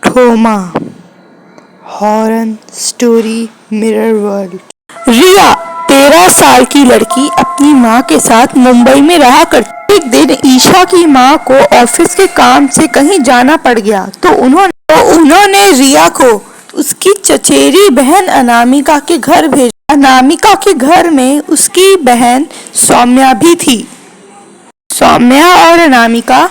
Trauma horror story mirror world. Riya 13 साल की लड़की अपनी माँ के साथ मुंबई में रहा करती। एक दिन ईशा की माँ को ऑफिस के काम से कहीं जाना पड़ गया तो उन्होंने रिया को उसकी चचेरी बहन अनामिका के घर भेजा। अनामिका के घर में उसकी बहन सौम्या भी थी। सौम्या और अनामिका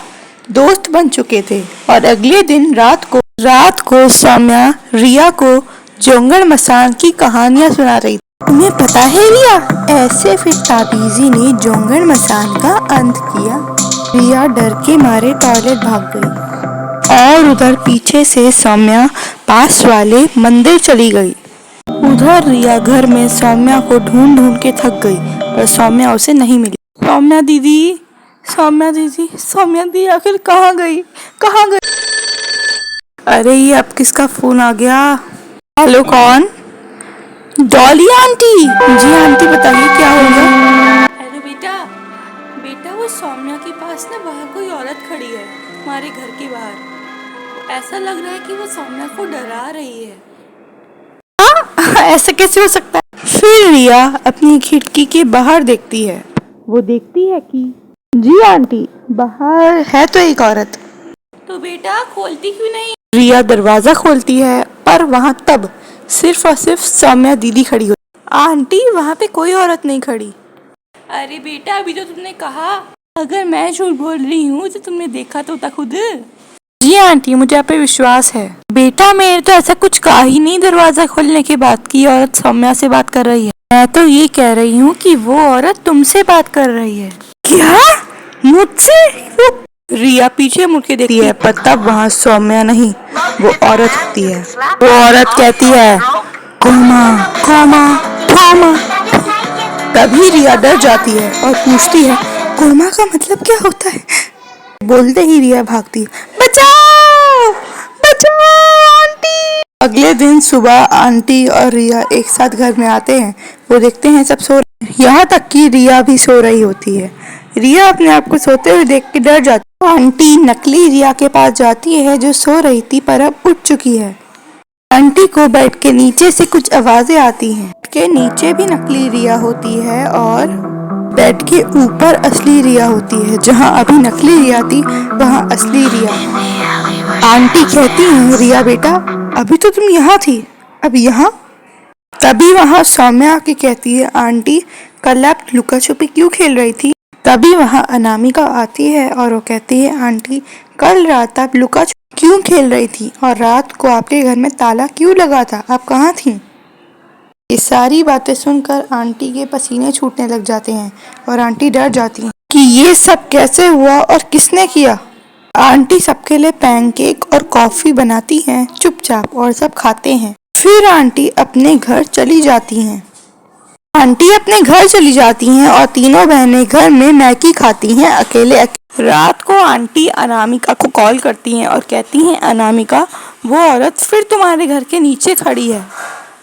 दोस्त बन चुके थे और अगले दिन रात को सौम्या रिया को जोंगड़ मसान की कहानियां सुना रही थी। तुम्हें पता है रिया, ऐसे फिर ताबीजी ने जोंगड़ मसान का अंत किया। रिया डर के मारे टॉयलेट भाग गई और उधर पीछे से सौम्या पास वाले मंदिर चली गई। उधर रिया घर में सौम्या को ढूंढ ढूंढ के थक गई पर सौम्या उसे नहीं मिली। सौम्या दीदी आखिर कहाँ गई? अरे ये अब किसका फोन आ गया? हेलो, कौन? डॉली आंटी। जी आंटी, बताइए क्या हो गया? हेलो बेटा वो सौम्या के पास ना बाहर कोई औरत खड़ी है, हमारे घर के बाहर। ऐसा लग रहा है कि वो सौम्या को डरा रही है। ऐसा कैसे हो सकता है? फिर रिया अपनी खिड़की के बाहर देखती है। वो देखती है कि जी आंटी, बाहर है तो एक औरत। तो बेटा खोलती क्यों नहीं? रिया दरवाजा खोलती है पर वहाँ तब सिर्फ और सिर्फ सौम्या दीदी खड़ी हो। आंटी, वहाँ पे कोई औरत नहीं खड़ी। अरे बेटा, अभी तो तुमने कहा। अगर मैं झूठ बोल रही हूँ तो तुमने देखा तो था खुद। जी आंटी, मुझे आप पे विश्वास है। बेटा, मैंने तो ऐसा कुछ कहा ही नहीं। दरवाजा खोलने के बाद की औरत सौम्या से बात कर रही है। मैं तो ये कह रही हूँ कि वो औरत तुमसे बात कर रही है। क्या? मुझसे? रिया पीछे मुड़ के देखती है पर तब वहाँ सौम्या नहीं, वो औरत होती है। वो औरत कहती है कोमा कोमा कोमा। तभी रिया डर जाती है और पूछती है कोमा का मतलब क्या होता है? बोलते ही रिया भागती है, बचाओ बचाओ आंटी। अगले दिन सुबह आंटी और रिया एक साथ घर में आते हैं। वो देखते हैं सब सो रहे हैं, यहाँ तक कि रिया भी सो रही होती है। रिया अपने आप को सोते हुए देख के डर जाती है। आंटी नकली रिया के पास जाती है जो सो रही थी पर अब उठ चुकी है। आंटी को बेड के नीचे से कुछ आवाजें आती हैं। बेड के नीचे भी नकली रिया होती है और बेड के ऊपर असली रिया होती है। जहाँ अभी नकली रिया थी वहाँ असली रिया। आंटी कहती हैं, रिया बेटा, अभी तो तुम यहाँ थी, अब यहाँ? तभी वहाँ सौम्या आके कहती है, आंटी कल आप लुका छुपी क्यों खेल रही थी? तभी वहाँ अनामिका आती है और वो कहती है, आंटी कल रात आप लुका छुपी क्यों खेल रही थी और रात को आपके घर में ताला क्यों लगा था? आप कहाँ थी? ये सारी बातें सुनकर आंटी के पसीने छूटने लग जाते हैं और आंटी डर जाती हैं कि ये सब कैसे हुआ और किसने किया। आंटी सबके लिए पैनकेक और कॉफी बनाती हैं चुपचाप और सब खाते हैं। फिर आंटी अपने घर चली जाती हैं। और तीनों बहनें घर में मैगी खाती हैं अकेले। रात को आंटी अनामिका को कॉल करती हैं और कहती हैं, अनामिका वो औरत फिर तुम्हारे घर के नीचे खड़ी है।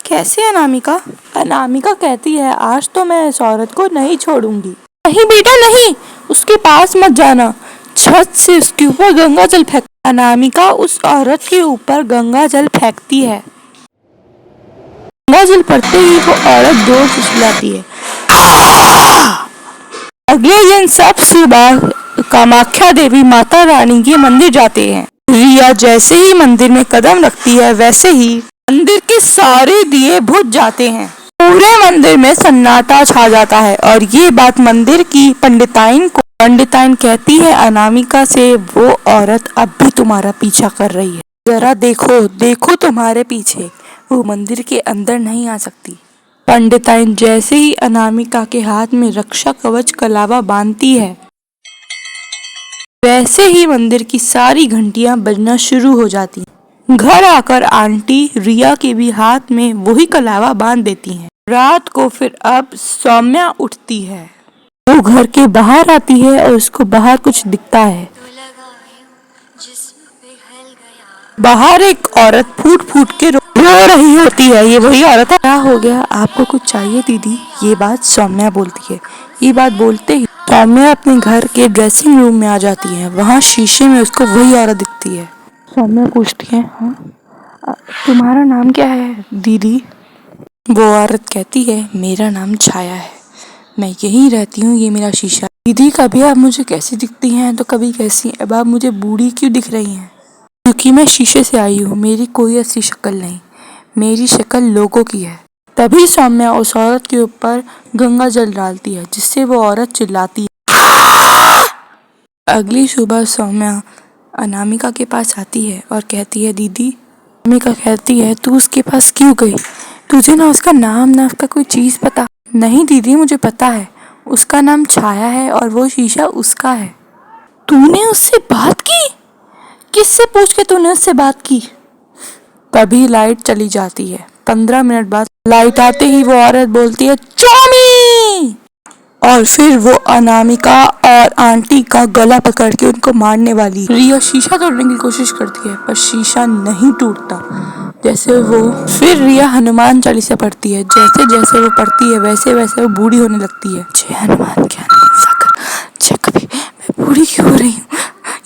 कैसे अनामिका? अनामिका कहती है, आज तो मैं इस औरत को नहीं छोड़ूंगी। नहीं बेटा नहीं, उसके पास मत जाना। छत से उसके ऊपर गंगा जल फेंक। अनामिका उस औरत के ऊपर गंगा जल फेंकती है। गंगा जल पड़ते ही वो औरत जोर से चिल्लाती है। अगले दिन सब सुबह कामाख्या देवी माता रानी के मंदिर जाते हैं। रिया जैसे ही मंदिर में कदम रखती है वैसे ही मंदिर के सारे दिए बुझ जाते हैं। पूरे मंदिर में सन्नाटा छा जाता है और ये बात मंदिर की पंडिताइन कहती है अनामिका से, वो औरत अब भी तुम्हारा पीछा कर रही है। जरा देखो तुम्हारे पीछे, वो मंदिर के अंदर नहीं आ सकती। पंडिताइन जैसे ही अनामिका के हाथ में रक्षा कवच कलावा बांधती है वैसे ही मंदिर की सारी घंटियां बजना शुरू हो जाती हैं। घर आकर आंटी रिया के भी हाथ में वही कलावा बांध देती हैं। रात को फिर अब सौम्या उठती है। वो घर के बाहर आती है और उसको बाहर कुछ दिखता है। बाहर एक औरत फूट फूट के रो रही होती है। ये वही औरत है। क्या हो गया? आपको कुछ चाहिए दीदी? ये बात सौम्या बोलती है। ये बात बोलते ही सौम्या अपने घर के ड्रेसिंग रूम में आ जाती है। वहाँ शीशे में उसको वही औरत दिखती है। सौम्या पूछती है, हाँ तुम्हारा नाम क्या है दीदी? वो औरत कहती है, मेरा नाम छाया है, मैं यहीं रहती हूँ, ये मेरा शीशा। दीदी कभी आप मुझे कैसी दिखती हैं तो कभी कैसी, अब आप मुझे बूढ़ी क्यों दिख रही हैं? क्योंकि मैं शीशे से आई हूँ, मेरी कोई ऐसी शक्ल नहीं, मेरी शक्ल लोगों की है। तभी सौम्या उस औरत के ऊपर गंगा जल डालती है, जिससे वो औरत चिल्लाती है। अगली सुबह सौम्या अनामिका के पास आती है और कहती है, दीदी। अनामिका कहती है, तू उसके पास क्यों गई? तुझे ना उसका नाम ना उसका कोई चीज पता? नहीं दीदी, मुझे पता है, उसका नाम छाया है और वो शीशा उसका है। तूने उससे बात की? किससे पूछ के तूने उससे बात की? तभी लाइट चली जाती है। 15 मिनट बाद लाइट आते ही वो औरत बोलती है, चौमी! और फिर वो अनामिका और आंटी का गला पकड़ के उनको मारने वाली। रिया शीशा तोड़ने की कोशिश करती है पर शीशा नहीं टूटता। फिर रिया हनुमान चालीसा पढ़ती है। जैसे जैसे वो पढ़ती है वैसे वैसे वो बूढ़ी होने लगती है। जय हनुमान ज्ञान सागर जय कबीर। मैं बूढ़ी क्यों हो रही हूँ?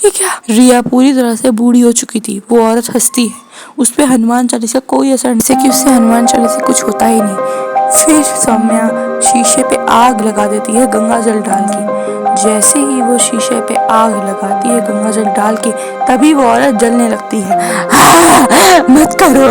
ये क्या? रिया पूरी तरह से बूढ़ी हो चुकी थी। वो औरत हंसती है। उस पे हनुमान चालीसा कोई असर नहीं, जैसे कि उससे हनुमान चालीसा कुछ होता ही नहीं। फिर सौम्या शीशे पे आग लगा देती है गंगा जल डाल के। जैसे ही वो शीशे पे आग लगाती है गंगा जल डाल के, तभी वो औरत जलने लगती है। मत करो,